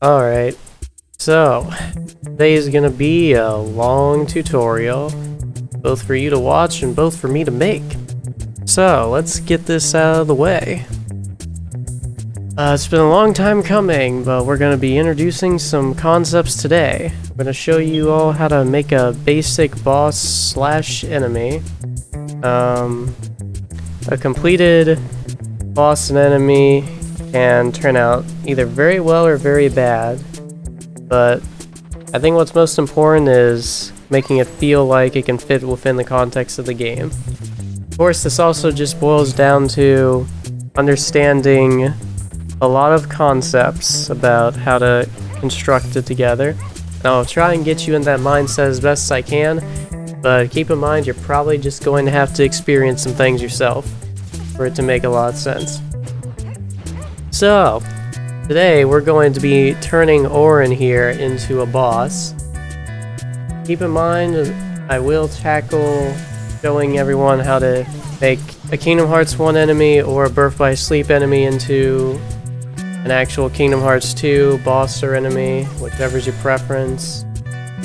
Alright, so today is gonna be a long tutorial, both for you to watch and both for me to make. So let's get this out of the way. It's been a long time coming, but we're gonna be introducing some concepts today. I'm gonna show you all how to make a basic boss slash enemy. A completed boss and enemy can turn out either very well or very bad, but I think what's most important is making it feel like it can fit within the context of the game. Of course, this also just boils down to understanding a lot of concepts about how to construct it together. And I'll try and get you in that mindset as best as I can, but keep in mind you're probably just going to have to experience some things yourself for it to make a lot of sense. So, today we're going to be turning Auron here into a boss. Keep in mind, I will tackle showing everyone how to make a Kingdom Hearts 1 enemy or a Birth by Sleep enemy into an actual Kingdom Hearts 2 boss or enemy, whichever's your preference.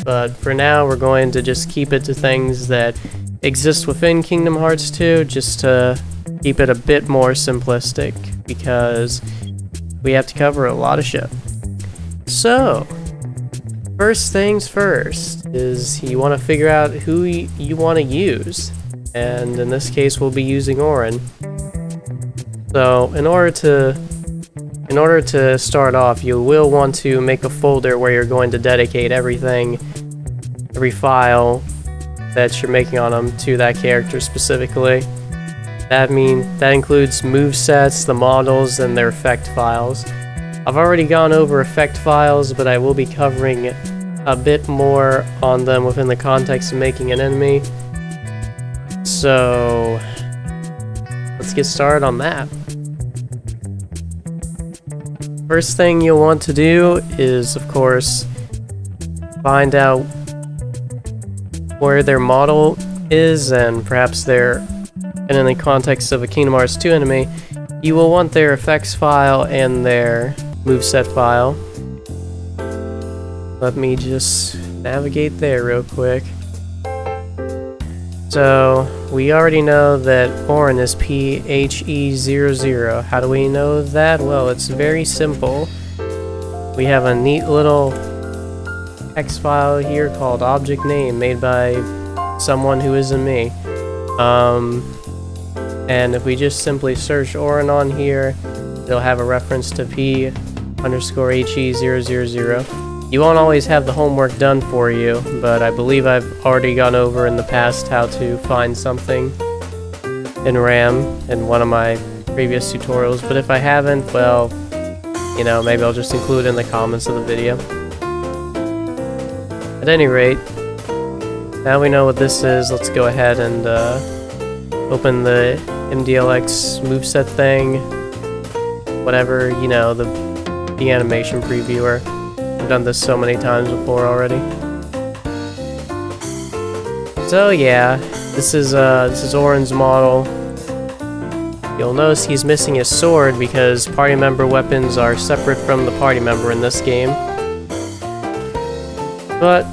But for now, we're going to just keep it to things that exist within Kingdom Hearts 2, just to keep it a bit more simplistic, because we have to cover a lot of shit. So, first things first is you want to figure out who you want to use, and in this case we'll be using Auron. So in order to start off, you will want to make a folder where you're going to dedicate every file that you're making on them to that character specifically. That includes movesets, the models, and their effect files. I've already gone over effect files, but I will be covering a bit more on them within the context of making an enemy. So let's get started on that. First thing you'll want to do is, of course, find out where their model is, and perhaps and in the context of a Kingdom Hearts 2 enemy, you will want their effects file and their moveset file. Let me just navigate there real quick. So, we already know that Auron is KH2FM. How do we know that? Well, it's very simple. We have a neat little text file here called object name, made by someone who isn't me. And if we just simply search Auron on here, they'll have a reference to P_HE000. You won't always have the homework done for you, but I believe I've already gone over in the past how to find something in RAM in one of my previous tutorials, but if I haven't, well, you know, maybe I'll just include it in the comments of the video. At any rate, now we know what this is, let's go ahead and open the MDLX moveset thing, whatever, you know, the animation previewer. I've done this so many times before already. So yeah, this is Auron's model. You'll notice he's missing his sword because party member weapons are separate from the party member in this game. But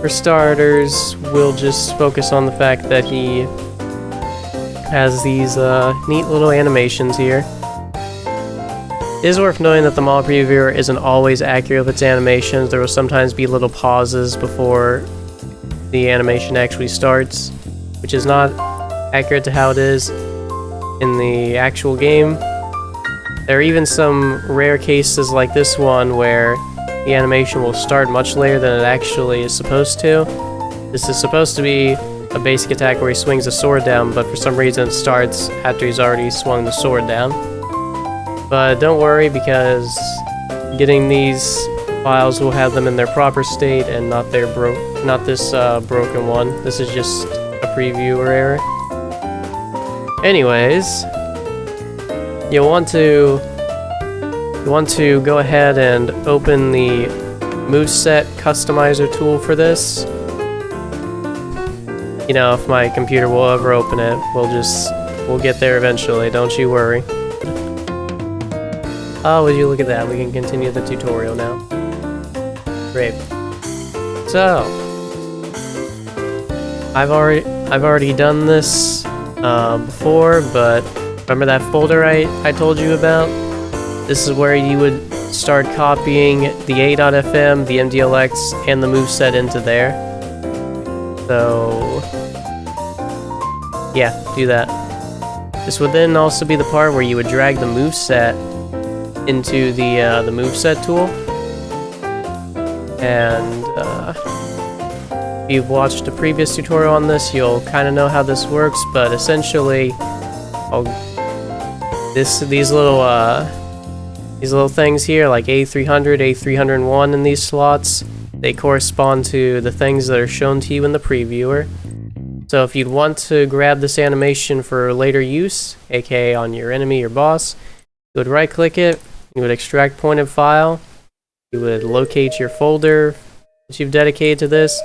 for starters, we'll just focus on the fact that he has these neat little animations here. It is worth noting that the model previewer isn't always accurate with its animations. There will sometimes be little pauses before the animation actually starts, which is not accurate to how it is in the actual game. There are even some rare cases like this one where the animation will start much later than it actually is supposed to. This is supposed to be a basic attack where he swings the sword down, but for some reason it starts after he's already swung the sword down. But don't worry, because getting these files will have them in their proper state and not this broken one. This is just a previewer error. Anyways, you want to go ahead and open the moveset customizer tool for this. You know, if my computer will ever open it, we'll get there eventually, don't you worry. Oh, would you look at that, we can continue the tutorial now. Great. So, I've already done this before, but remember that folder I told you about? This is where you would start copying the A.FM, the MDLX, and the moveset into there. So, yeah, do that. This would then also be the part where you would drag the moveset into the moveset tool. And if you've watched a previous tutorial on this, you'll kind of know how this works. But essentially, these little things here, like A300, A301 in these slots, they correspond to the things that are shown to you in the previewer. So if you'd want to grab this animation for later use, aka on your enemy or boss, you would right-click it, you would extract pointed file, you would locate your folder that you've dedicated to this,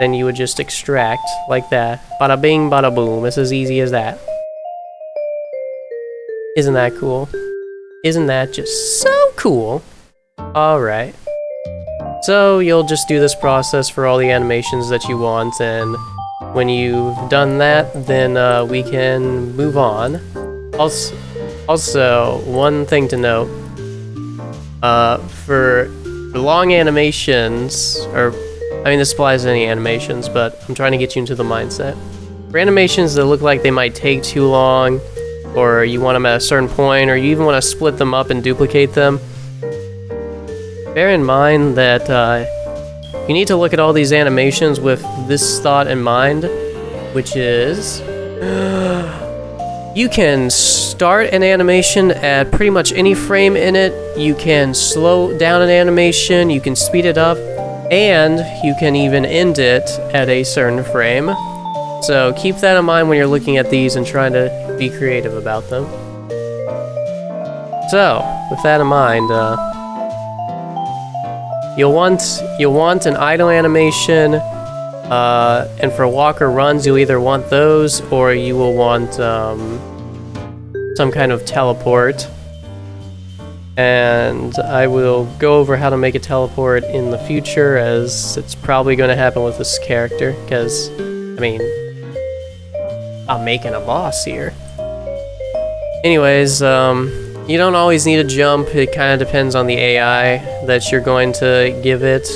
then you would just extract like that. Bada bing, bada boom. It's as easy as that. Isn't that cool? Isn't that just so cool? Alright. So you'll just do this process for all the animations that you want, and when you've done that, then we can move on. Also, one thing to note, for long animations, or I mean this applies to any animations, but I'm trying to get you into the mindset. For animations that look like they might take too long, or you want them at a certain point, or you even want to split them up and duplicate them, bear in mind that you need to look at all these animations with this thought in mind, which is you can start an animation at pretty much any frame in it, you can slow down an animation, you can speed it up, and you can even end it at a certain frame. So keep that in mind when you're looking at these and trying to be creative about them. So, with that in mind, you'll want an idle animation, and for walk or runs, you'll either want those, or you will want some kind of teleport. And I will go over how to make a teleport in the future, as it's probably going to happen with this character, because, I mean, I'm making a boss here. Anyways, you don't always need a jump. It kind of depends on the AI that you're going to give it,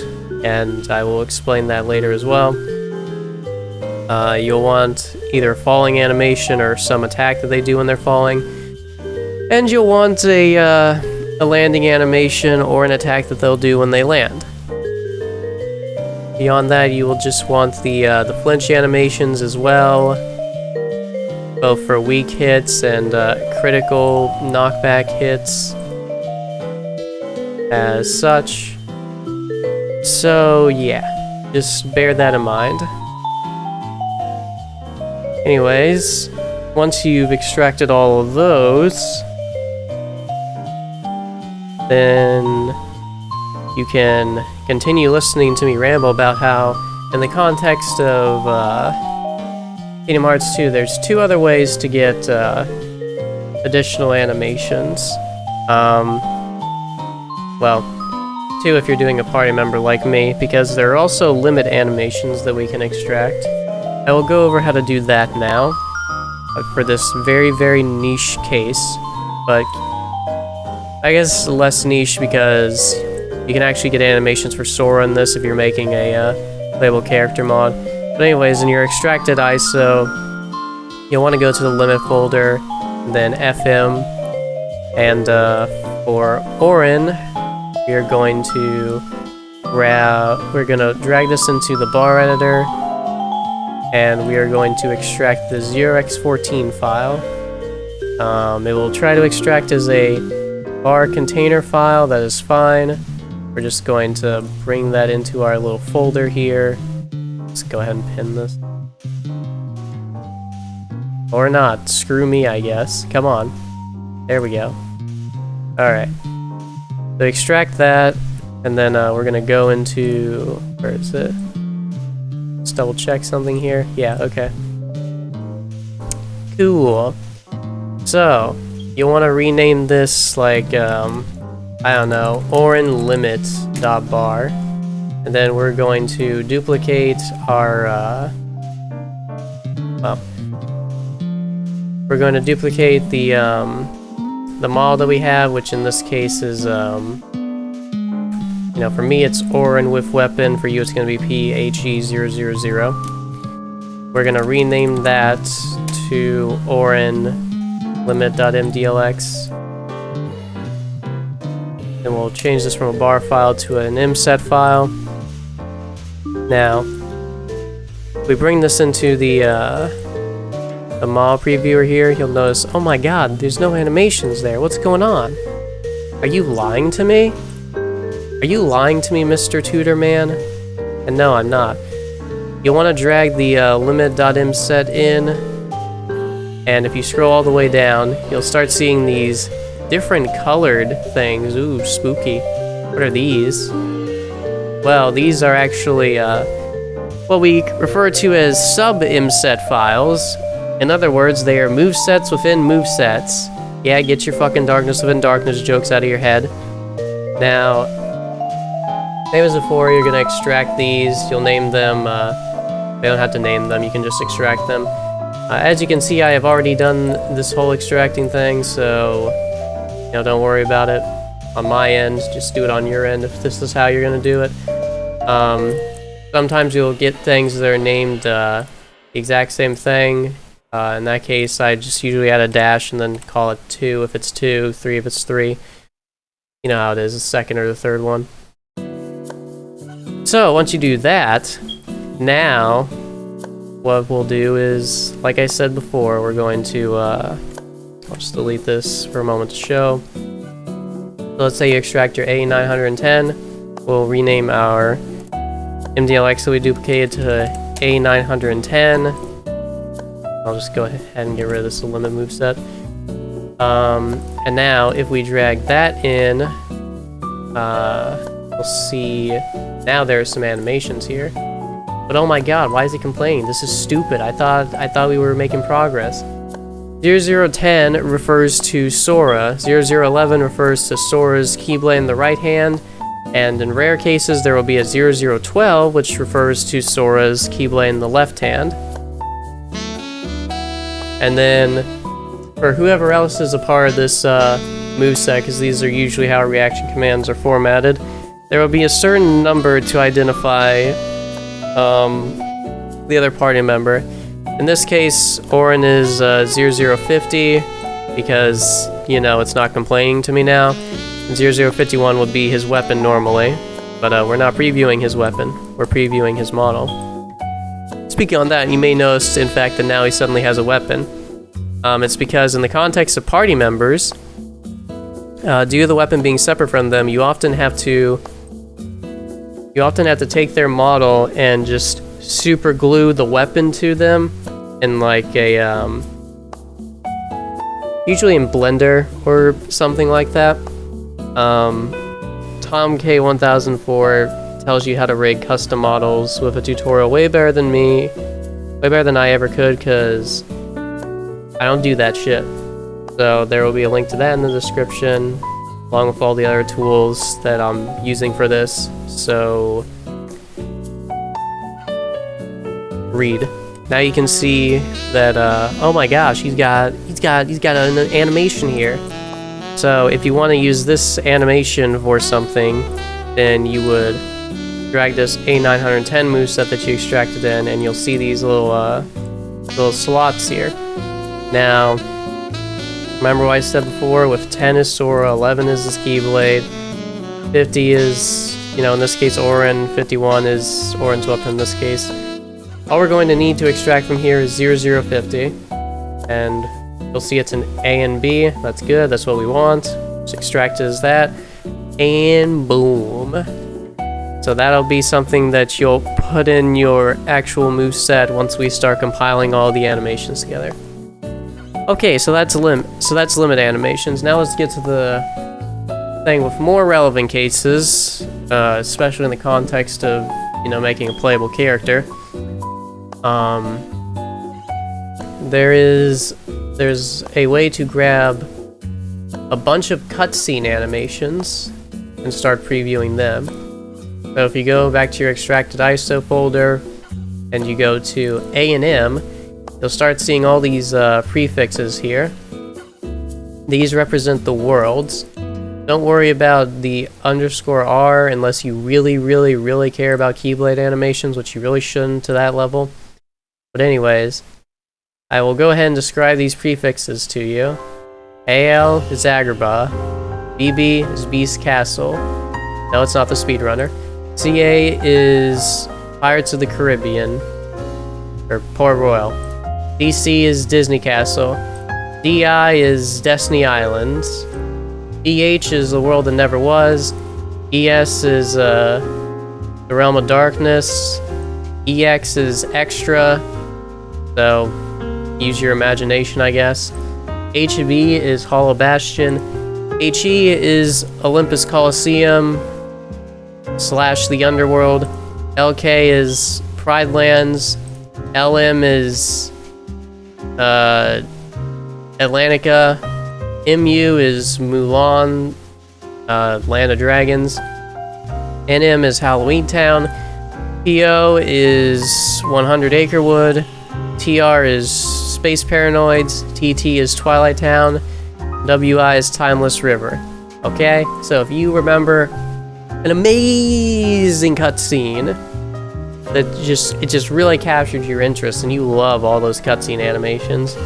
and I will explain that later as well. You'll want either a falling animation or some attack that they do when they're falling, and you'll want a landing animation or an attack that they'll do when they land. Beyond that, you will just want the flinch animations as well, both for weak hits and critical knockback hits as such. So yeah, just bear that in mind. Anyways, once you've extracted all of those, then you can continue listening to me ramble about how, in the context of Kingdom Hearts 2, there's two other ways to get additional animations. Well, two if you're doing a party member like me, because there are also limit animations that we can extract. I will go over how to do that now, for this very, very niche case, but I guess less niche because you can actually get animations for Sora in this if you're making a playable character mod. But anyways, in your extracted ISO, you'll want to go to the limit folder, and then FM, and for Auron, we're going to drag this into the bar editor, and we are going to extract the 0x14 file. It will try to extract as a bar container file, that is fine. We're just going to bring that into our little folder here. Let's go ahead and pin this. Or not, screw me, I guess. Come on. There we go. Alright. So extract that, and then we're gonna go into... where is it? Let's double check something here. Yeah, okay. Cool. So, you'll want to rename this like, I don't know, Auron limit.bar. And then we're going to duplicate our, we're going to duplicate the model that we have, which in this case is, you know, for me it's Auron with weapon, for you it's going to be PHE000. We're going to rename that to Auron limit.mdlx. And we'll change this from a bar file to an MSET file. Now, if we bring this into the model previewer here, you'll notice, oh my god, there's no animations there. What's going on? Are you lying to me? Are you lying to me, Mr. Tutor Man? And no, I'm not. You'll want to drag the limit.mset in, and if you scroll all the way down, you'll start seeing these different colored things. Ooh, spooky. What are these? Well, these are actually what we refer to as sub-MSET files. In other words, they are movesets within movesets. Yeah, get your fucking darkness within darkness jokes out of your head. Now, same as before, you're gonna extract these. You'll name them, you don't have to name them, you can just extract them. As you can see, I have already done this whole extracting thing, so, you know, don't worry about it on my end. Just do it on your end if this is how you're gonna do it. Sometimes you'll get things that are named the exact same thing. In that case, I just usually add a dash and then call it 2 if it's 2, 3 if it's 3. You know how it is, the second or the third one. So, once you do that, now, what we'll do is, like I said before, we're going to, I'll just delete this for a moment to show. So let's say you extract your A910, we'll rename our MDLX that we duplicated to A910. I'll just go ahead and get rid of this limit moveset. And now, if we drag that in, we'll see, now there are some animations here. But oh my god, why is he complaining? This is stupid. I thought we were making progress. 0010 refers to Sora. 0011 refers to Sora's Keyblade in the right hand. And in rare cases, there will be a 0012, which refers to Sora's Keyblade in the left hand. And then, for whoever else is a part of this moveset, because these are usually how reaction commands are formatted, there will be a certain number to identify the other party member. In this case, Auron is 0050, because, you know, it's not complaining to me now. And 0051 would be his weapon normally, but we're not previewing his weapon, we're previewing his model. Speaking on that, you may notice, in fact, that now he suddenly has a weapon. It's because in the context of party members, due to the weapon being separate from them, you often have to take their model and just super glue the weapon to them in like a, usually in Blender or something like that. Tom K1004 tells you how to rig custom models with a tutorial way better than me, way better than I ever could, because I don't do that shit. So there will be a link to that in the description, along with all the other tools that I'm using for this. So read. Now you can see that oh my gosh, he's got an animation here. So if you want to use this animation for something, then you would drag this A910 moveset that you extracted in, and you'll see these little slots here. Now, remember what I said before, with 10 is Sora, 11 is his Keyblade, 50 is, you know, in this case Auron, 51 is Auron's weapon in this case. All we're going to need to extract from here is 0050, and you'll see it's an A and B. That's good, that's what we want. Just extract it as that, and boom. So that'll be something that you'll put in your actual moveset once we start compiling all the animations together. Okay, so that's limit animations. Now let's get to the thing with more relevant cases, especially in the context of, you know, making a playable character. There's a way to grab a bunch of cutscene animations and start previewing them. So if you go back to your extracted ISO folder and you go to ANM, you'll start seeing all these prefixes here. These represent the worlds. Don't worry about the _R unless you really care about Keyblade animations, which you really shouldn't to that level. But anyways, I will go ahead and describe these prefixes to you. AL is Agrabah, BB is Beast Castle. No, it's not the speedrunner. CA is Pirates of the Caribbean, or Port Royal. DC is Disney Castle. DI is Destiny Islands. EH is The World That Never Was. ES is The Realm of Darkness. EX is Extra, so use your imagination, I guess. HB is Hollow Bastion. HE is Olympus Coliseum / the Underworld. LK is Pride Lands. LM is Atlantica. MU is Mulan, Land of Dragons. NM is Halloween Town. PO is 100 Acrewood. TR is Space Paranoids. TT is Twilight Town. WI is Timeless River. Okay, so if you remember an amazing cutscene that just really captured your interest and you love all those cutscene animations,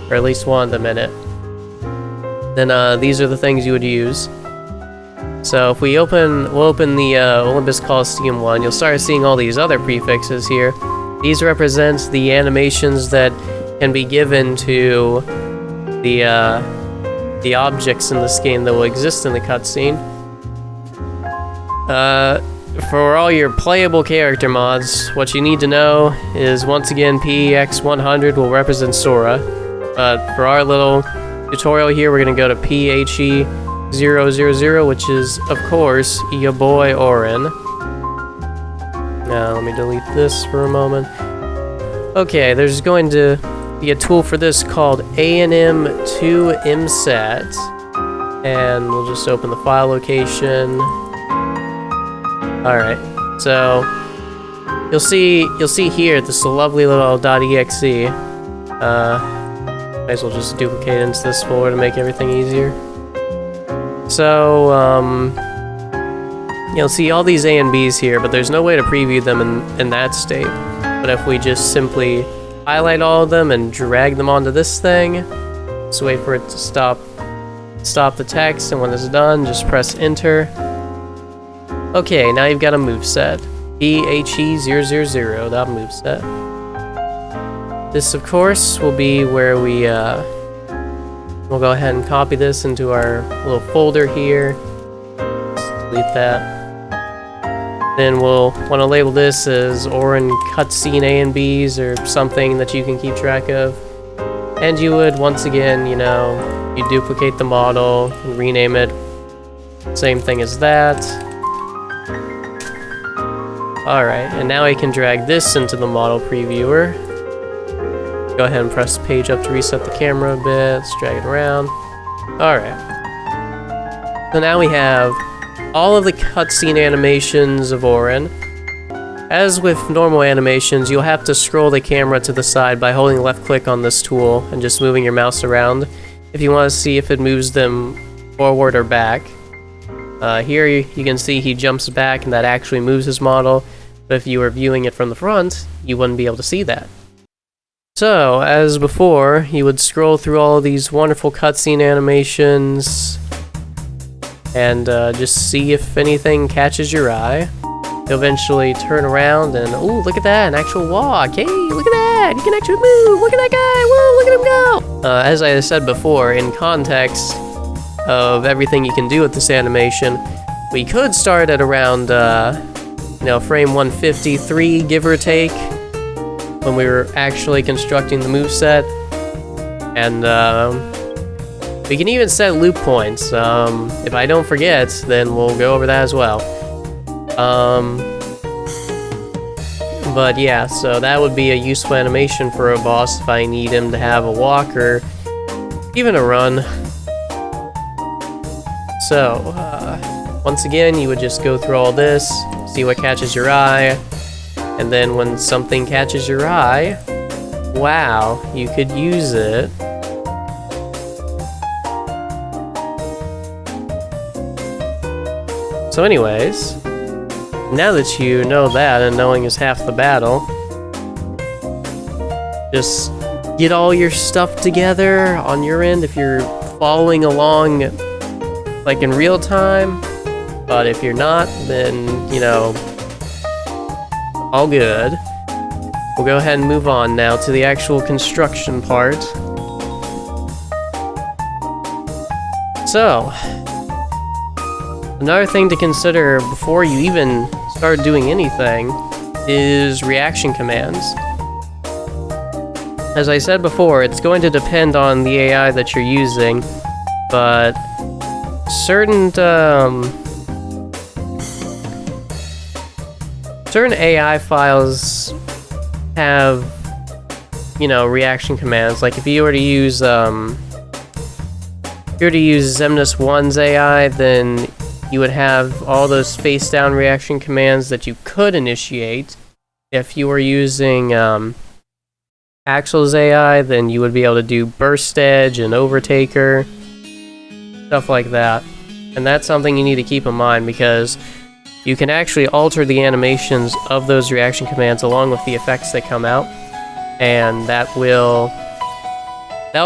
or at least one of them in it, then these are the things you would use. So if we'll open the Olympus Coliseum one, you'll start seeing all these other prefixes here. These represent the animations that can be given to the objects in this game that will exist in the cutscene. For all your playable character mods, what you need to know is, once again, PX100 will represent Sora. But for our little tutorial here, we're going to go to PHE000, which is, of course, your boy Auron. Now, let me delete this for a moment. Okay, there's going to be a tool for this called ANM2MSET. And we'll just open the file location. Alright, so you'll see here this lovely little .exe. Might as well just duplicate into this folder to make everything easier. So, you'll see all these A and Bs here, but there's no way to preview them in that state. But if we just simply highlight all of them and drag them onto this thing, just wait for it to stop the text, and when it's done, just press enter. Okay, now you've got a moveset. PHE000, that moveset. This, of course, will be where we'll go ahead and copy this into our little folder here. Just delete that. Then we'll want to label this as Auron cutscene A and Bs or something that you can keep track of. And you would, once again, you duplicate the model and rename it. Same thing as that. Alright, and now I can drag this into the model previewer. Go ahead and press the page up to reset the camera a bit. Let's drag it around. Alright. So now we have all of the cutscene animations of Auron. As with normal animations, you'll have to scroll the camera to the side by holding left click on this tool and just moving your mouse around if you want to see if it moves them forward or back. Here you can see he jumps back and that actually moves his model, but if you were viewing it from the front, you wouldn't be able to see that. So, as before, you would scroll through all of these wonderful cutscene animations and just see if anything catches your eye. You'll eventually turn around and, ooh, look at that, an actual walk. Hey, look at that, he can actually move. Look at that guy, whoa, look at him go. As I said before, in context of everything you can do with this animation, we could start at around, frame 153, give or take, when we were actually constructing the moveset. And we can even set loop points. If I don't forget, then we'll go over that as well. But yeah, so that would be a useful animation for a boss if I need him to have a walk or even a run. So, once again, you would just go through all this, see what catches your eye, and then when something catches your eye, wow, you could use it. So anyways, now that you know that, and knowing is half the battle, just get all your stuff together on your end if you're following along like in real time, but if you're not, then, you know, all good. We'll go ahead and move on now to the actual construction part. So, another thing to consider before you even start doing anything is reaction commands. As I said before, it's going to depend on the AI that you're using, but certain AI files have, you know, reaction commands. Like if you were to use Xemnas1's AI, then you would have all those face down reaction commands that you could initiate. If you were using Axel's AI, then you would be able to do burst edge and overtaker, stuff like that. And that's something you need to keep in mind, because you can actually alter the animations of those reaction commands along with the effects that come out, and that will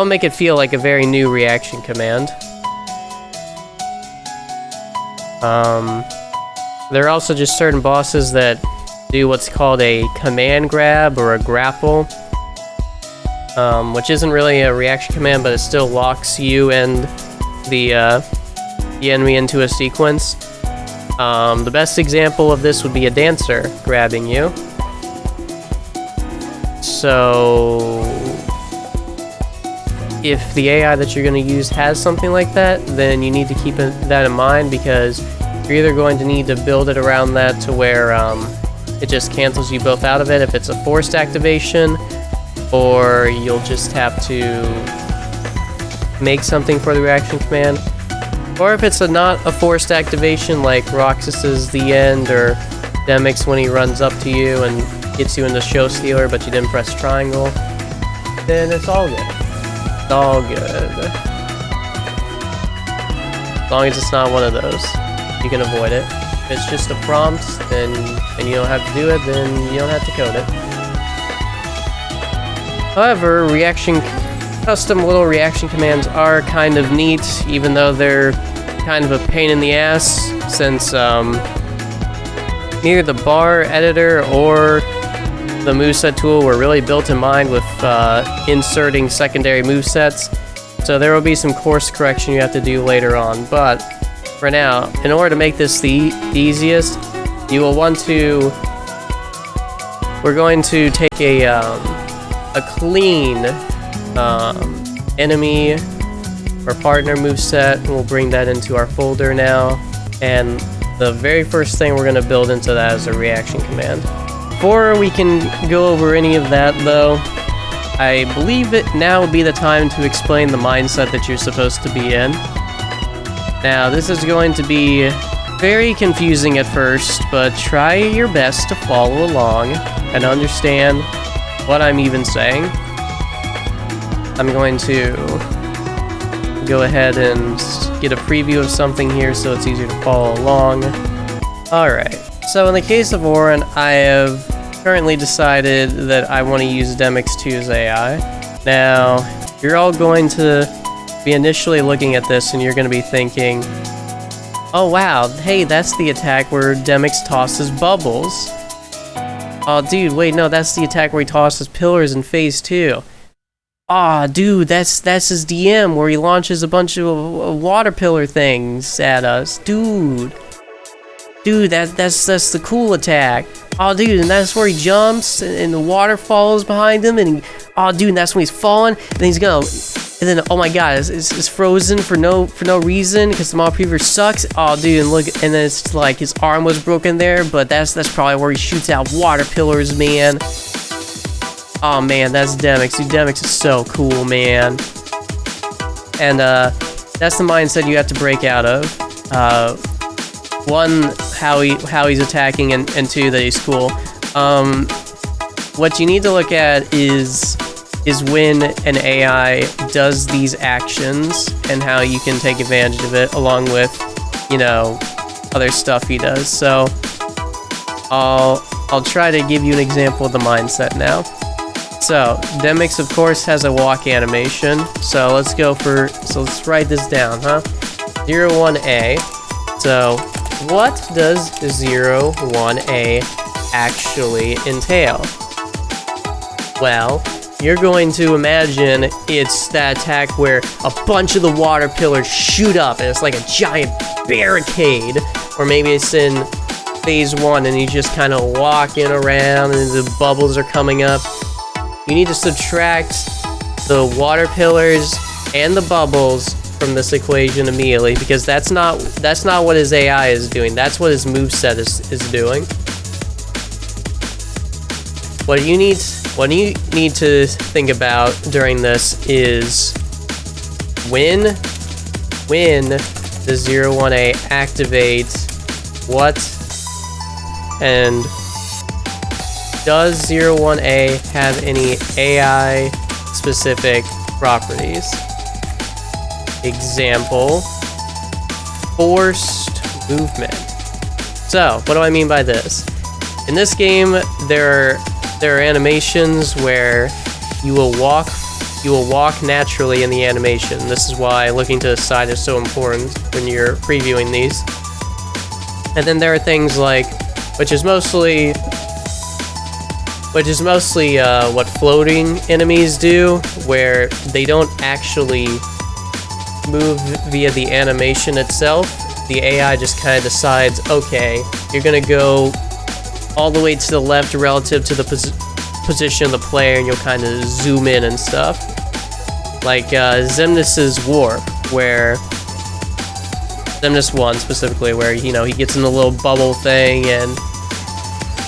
make it feel like a very new reaction command. There are also just certain bosses that do what's called a command grab or a grapple, which isn't really a reaction command, but it still locks you and the enemy into a sequence. The best example of this would be a dancer grabbing you. So if the AI that you're going to use has something like that, then you need to keep that in mind, because you're either going to need to build it around that to where it just cancels you both out of it if it's a forced activation, or you'll just have to make something for the reaction command. Or if it's not a forced activation, like Roxas's The End, or Xaddgx when he runs up to you and gets you into Show Stealer but you didn't press triangle, then it's all good. It's all good. As long as it's not one of those, you can avoid it. If it's just a prompt, then and you don't have to do it, then you don't have to code it. However, custom little reaction commands are kind of neat, even though they're kind of a pain in the ass, since neither the bar editor or the moveset tool were really built in mind with inserting secondary movesets. So there will be some course correction you have to do later on, but for now, in order to make this the easiest, you will want to... We're going to take a clean enemy or partner moveset, and we'll bring that into our folder now. And the very first thing we're going to build into that is a reaction command. Before we can go over any of that, though, I believe it now would be the time to explain the mindset that you're supposed to be in. Now, this is going to be very confusing at first, but try your best to follow along and understand what I'm even saying. I'm going to go ahead and get a preview of something here so it's easier to follow along. Alright, so in the case of Auron, I have currently decided that I want to use Xaddgx2's AI. Now, you're all going to be initially looking at this and you're going to be thinking, oh wow, hey, that's the attack where Xaddgx tosses bubbles. Oh dude, wait, no, that's the attack where he tosses pillars in phase 2. Aw, dude, that's his DM where he launches a bunch of water pillar things at us. Dude, that's the cool attack. Aw, dude, and that's where he jumps and the water falls behind him, and aw, dude, and that's when he's falling, and he's gonna, and then oh my god, it's frozen for no reason because the mob preview sucks. Aw, dude, and look, and then it's like his arm was broken there, but that's probably where he shoots out water pillars, man. Oh man, that's Xaddgx. Dude, Xaddgx is so cool, man. And that's the mindset you have to break out of. one, how he's attacking, and two, that he's cool. What you need to look at is when an AI does these actions and how you can take advantage of it, along with, you know, other stuff he does. So I'll try to give you an example of the mindset now. So Xaddgx, of course, has a walk animation. So let's write this down, huh? 01A. So what does 01A actually entail? Well, you're going to imagine it's that attack where a bunch of the water pillars shoot up and it's like a giant barricade. Or maybe it's in phase 1 and he's just kind of walking around and the bubbles are coming up. You need to subtract the water pillars and the bubbles from this equation immediately, because that's not what his AI is doing. That's what his moveset is doing. What you need to think about during this is when the 01A activates what, and does 01A have any AI specific properties? Example, forced movement. So, what do I mean by this? In this game, there are animations where you will walk naturally in the animation. This is why looking to the side is so important when you're previewing these. And then there are things like, which is mostly what floating enemies do, where they don't actually move via the animation itself. The AI just kind of decides, okay, you're gonna go all the way to the left relative to the position of the player, and you'll kind of zoom in and stuff. Like Xaddgx's warp, where Xaddgx 1 specifically, where, you know, he gets in the little bubble thing and,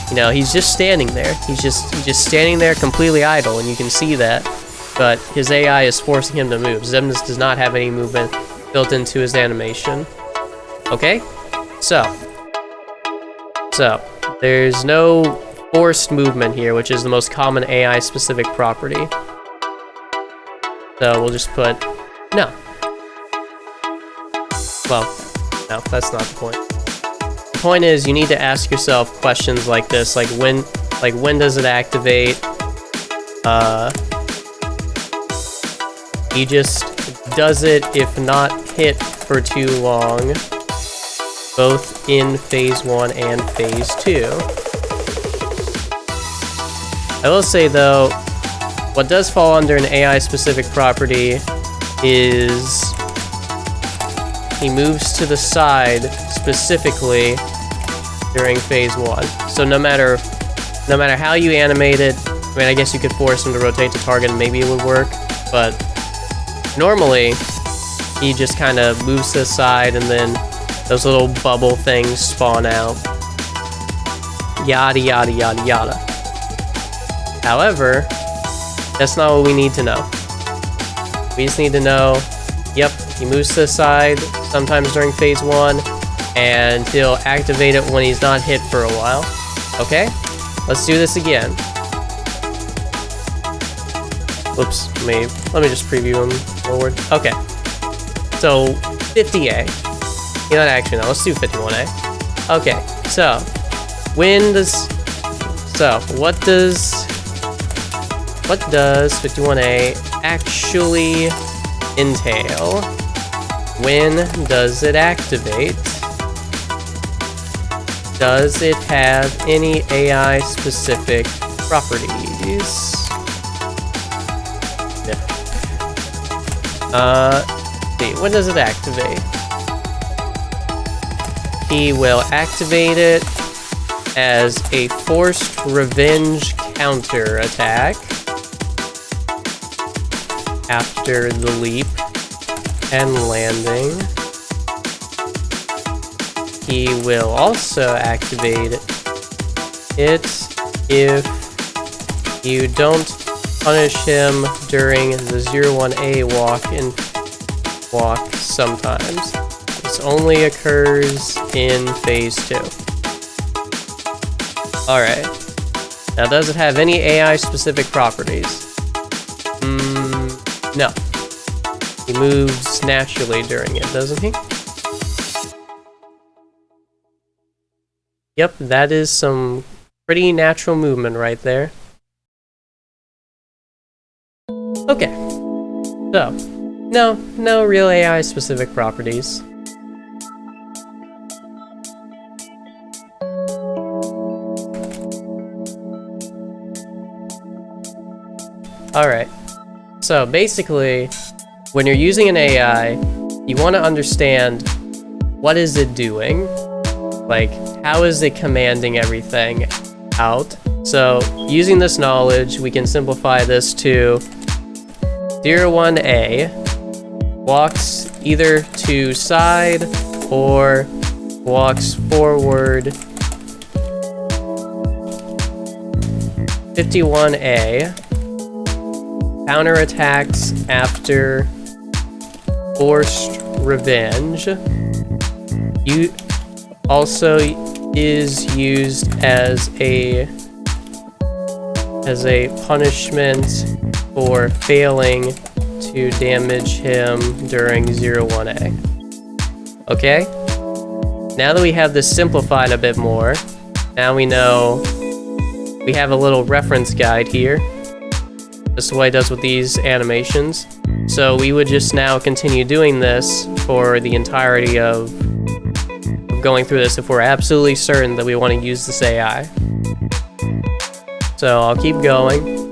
you know, he's just standing there. He's just standing there completely idle, and you can see that. But his AI is forcing him to move. Xaddgx does not have any movement built into his animation. Okay? So there's no forced movement here, which is the most common AI-specific property. So we'll just put no. Well, no, that's not the point. The point is, you need to ask yourself questions like this, like when does it activate? He just does it if not hit for too long, both in phase 1 and phase 2. I will say though, what does fall under an AI specific property is he moves to the side specifically during phase 1. So no matter how you animate it, I mean, I guess you could force him to rotate the target and maybe it would work, but normally he just kind of moves to the side and then those little bubble things spawn out. Yada yada yada yada. However, that's not what we need to know. We just need to know, yep, he moves to the side sometimes during phase 1, and he'll activate it when he's not hit for a while. Okay? Let's do this again. Whoops, let me just preview him forward. Okay. So, 50A. You know, actually, no, let's do 51A. Okay, so, what does 51A actually entail? When does it activate? Does it have any AI specific properties? See, when does it activate? He will activate it as a forced revenge counter attack after the leap and landing. He will also activate it if you don't punish him during the 01A walk sometimes. this only occurs in phase 2. Alright. Now, does it have any AI-specific properties? No. He moves naturally during it, doesn't he? Yep, that is some pretty natural movement right there. Okay. So, no real AI-specific properties. Alright. So, basically, when you're using an AI, you want to understand what is it doing? Like, how is it commanding everything out? So, using this knowledge, we can simplify this to 01A walks either to side or walks forward. 51A counterattacks after forced revenge. You also is used as a punishment for failing to damage him during 01A. Okay? Now that we have this simplified a bit more, now we know we have a little reference guide here. This is what it does with these animations. So we would just now continue doing this for the entirety of going through this if we're absolutely certain that we want to use this AI. So I'll keep going.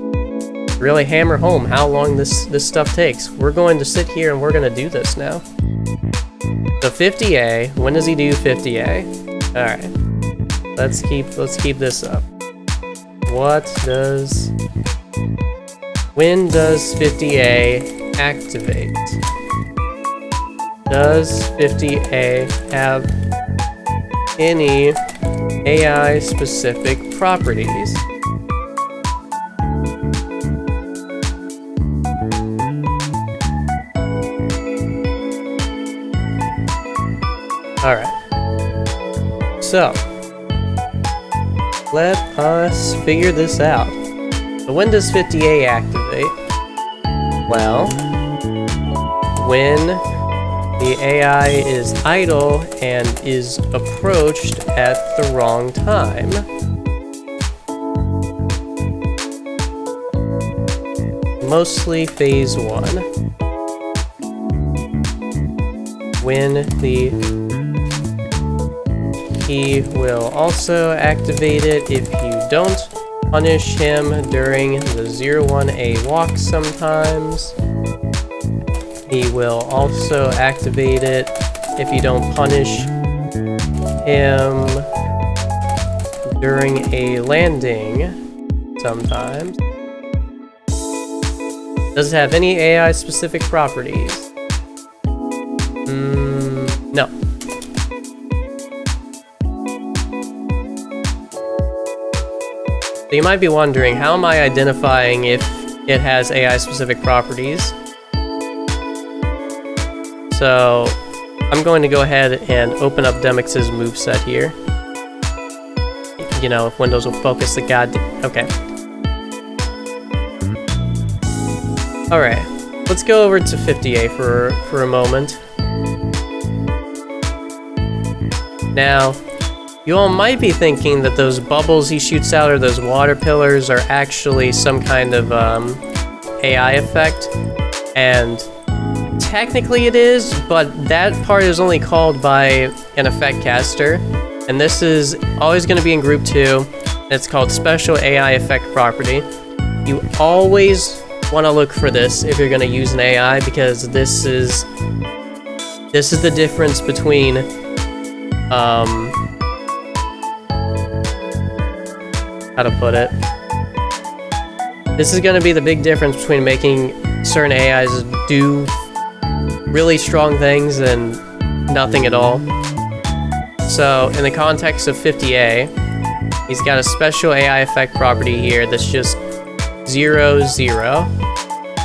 Really hammer home how long this stuff takes. We're going to sit here and we're going to do this now. So 50A, when does he do 50A? Alright. Let's keep this up. When does 50A activate? Does 50A have any AI-specific properties? Alright. So, let us figure this out. So when does 50A activate? Well, when the AI is idle and is approached at the wrong time. Mostly phase 1. When he will also activate it if you don't punish him during the 01A walk sometimes. He will also activate it if you don't punish him during a landing sometimes. Does it have any AI-specific properties? No. So you might be wondering, how am I identifying if it has AI-specific properties? So I'm going to go ahead and open up Xaddgx's moveset here. You know, if Windows will focus the goddamn... Okay. Alright, let's go over to 50A for a moment. Now, you all might be thinking that those bubbles he shoots out or those water pillars are actually some kind of AI effect, and technically it is, but that part is only called by an effect caster, and this is always going to be in group 2, and it's called special AI effect property. You always want to look for this if you're going to use an AI, because this is the difference between how to put it. This is going to be the big difference between making certain AIs do really strong things and nothing at all. So, in the context of 50A, he's got a special AI effect property here that's just 0, 0.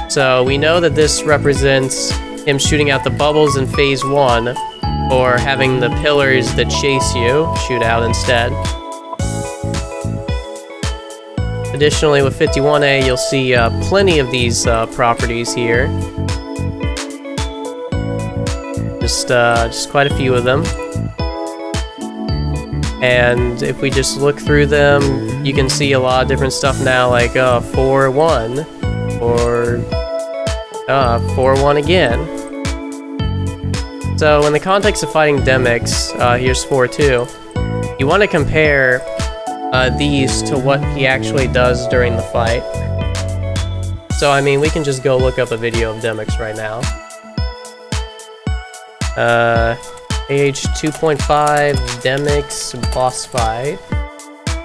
So, we know that this represents him shooting out the bubbles in phase 1, or having the pillars that chase you shoot out instead. Additionally, with 51A, you'll see plenty of these properties here. Just quite a few of them. And if we just look through them, you can see a lot of different stuff now, like 4-1, or 4-1 again. So in the context of fighting Xaddgx, here's 4-2. You want to compare these to what he actually does during the fight. So I mean, we can just go look up a video of Xaddgx right now. KH2.5 Xaddgx boss fight.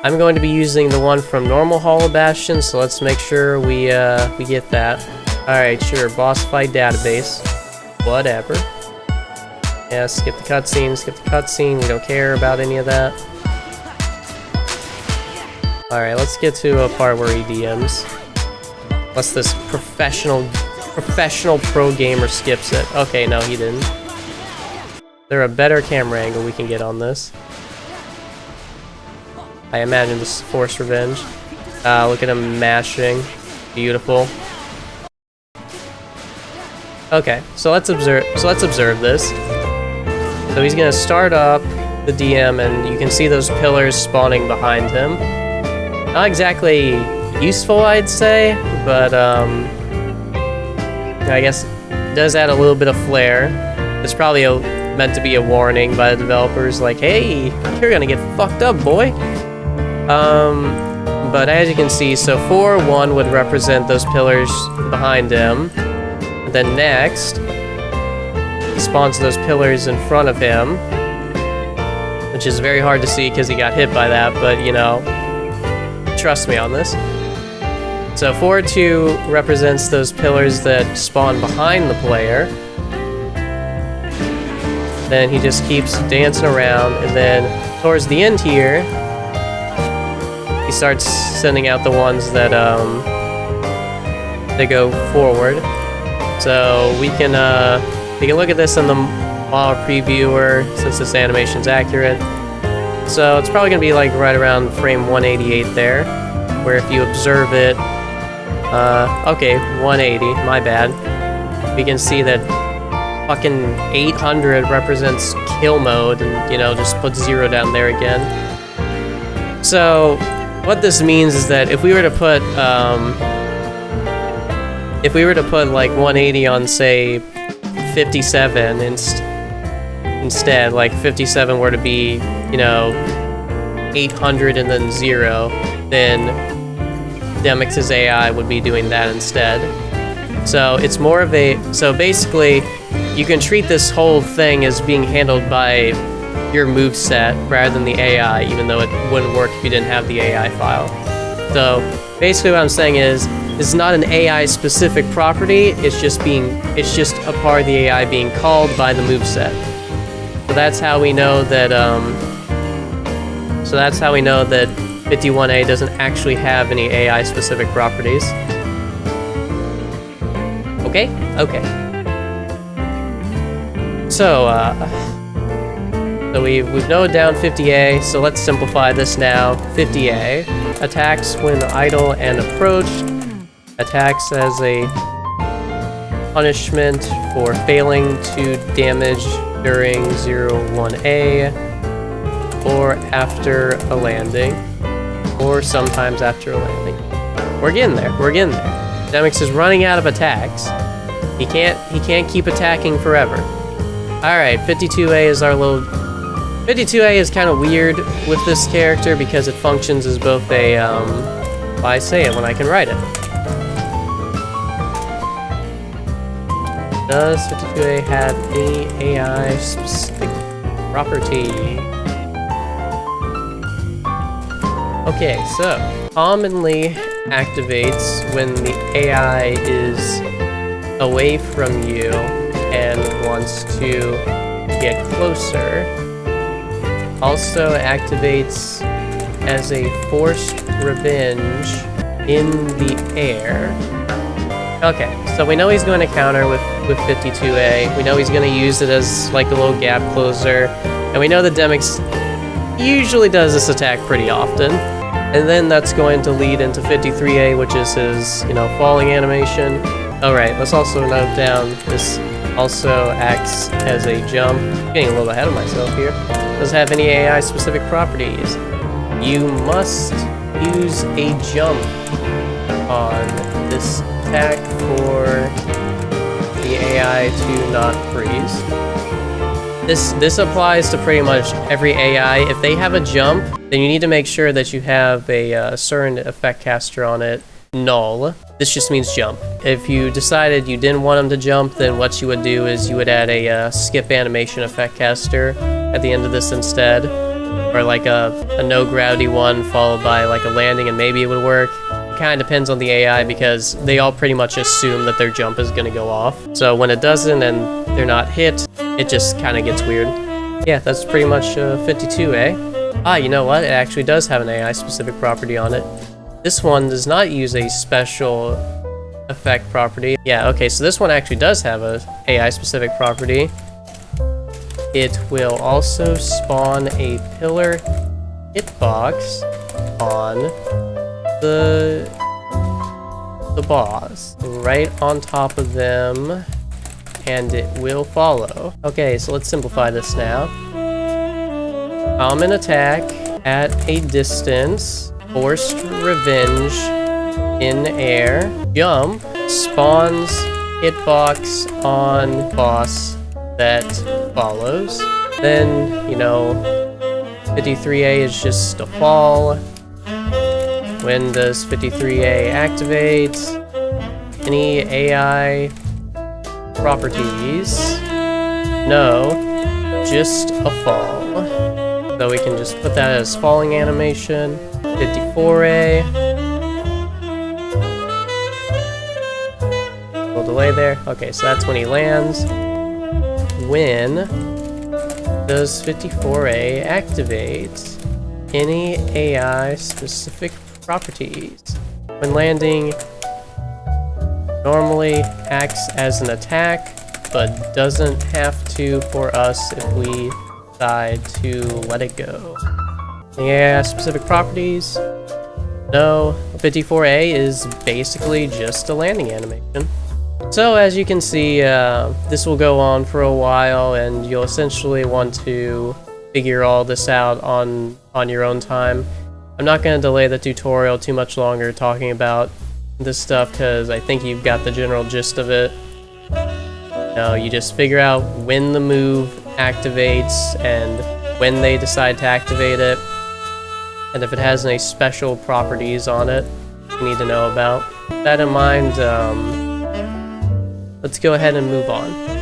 I'm going to be using the one from normal Hollow Bastion, so let's make sure we get that. Alright, sure, boss fight database. Whatever. Yeah, skip the cutscene, we don't care about any of that. Alright, let's get to a part where he DMs. Unless this professional pro gamer skips it. Okay, no, he didn't. Is there a better camera angle we can get on this? I imagine this is forced revenge. Look at him mashing. Beautiful. Okay, so let's observe this. So he's gonna start up the DM, and you can see those pillars spawning behind him. Not exactly useful, I'd say, but I guess it does add a little bit of flair. It's probably meant to be a warning by the developers, like, hey, you're gonna get fucked up, boy. But as you can see, so 4-1 would represent those pillars behind him. And then next, he spawns those pillars in front of him, which is very hard to see because he got hit by that, but you know, trust me on this. So 4-2 represents those pillars that spawn behind the player. Then he just keeps dancing around, and then towards the end here, he starts sending out the ones that they go forward. So we can look at this in the model previewer since this animation's accurate. So it's probably gonna be like right around frame 188 there, where if you observe it, okay, 180, my bad. We can see that fucking 800 represents kill mode, and you know, just put 0 down there again. So what this means is that if we were to put like 180 on, say, 57 instead, like 57 were to be, you know, 800 and then 0, then Xaddgx's AI would be doing that instead. So it's more of a, so basically you can treat this whole thing as being handled by your moveset rather than the AI, even though it wouldn't work if you didn't have the AI file. So basically what I'm saying is, this is not an AI specific property, it's just a part of the AI being called by the moveset. So that's how we know that 51A doesn't actually have any AI specific properties. Okay? Okay. So we've noted down 50A, so let's simplify this now. 50A attacks when idle and approached, attacks as a punishment for failing to damage during 01A, or after a landing, or sometimes after a landing. We're getting there, we're getting there. Xaddgx is running out of attacks. He can't keep attacking forever. Alright, 52A is our little... 52A is kind of weird with this character because it functions as both a, why say it when I can write it. Does 52A have any AI specific property? Okay, so commonly activates when the AI is away from you and wants to get closer. Also activates as a forced revenge in the air, Okay, so we know he's going to counter with 52A. We know he's going to use it as like a little gap closer. And we know the Demix usually does this attack pretty often. And then that's going to lead into 53A, which is his, falling animation. Alright, let's also note down this also acts as a jump. Getting a little ahead of myself here. Doesn't have any AI specific properties. You must use a jump on this attack for the AI to not freeze. This applies to pretty much every AI. If they have a jump, then you need to make sure that you have a certain effect caster on it null. This just means jump. If you decided you didn't want them to jump, then what you would do is you would add a skip animation effect caster at the end of this instead, or like a no gravity one followed by like a landing, and maybe it would work. It kind of depends on the AI because they all pretty much assume that their jump is going to go off. So when it doesn't and they're not hit, it just kind of gets weird. Yeah, that's pretty much 52A. Ah, you know what? It actually does have an AI specific property on it. This one does not use a special effect property. Yeah, okay, so this one actually does have a AI specific property. It will also spawn a pillar hitbox on the boss right on top of them, and it will follow. Okay, so let's simplify this now. Common attack at a distance, forced revenge in air, jump, spawns hitbox on boss that follows. Then, 53A is just a fall. When does 53A activate? Any AI properties? No, just a fall. So we can just put that as falling animation. 54A. Little delay there. Okay, so that's when he lands. When does 54A activate any AI specific properties? When landing, normally acts as an attack, but doesn't have to for us if we decide to let it go. Any AI specific properties? No. 54A is basically just a landing animation. So as you can see, this will go on for a while, and you'll essentially want to figure all this out on your own time. I'm not going to delay the tutorial too much longer talking about this stuff because I think you've got the general gist of it. You just figure out when the move activates and when they decide to activate it, and if it has any special properties on it you need to know about. With that in mind, let's go ahead and move on.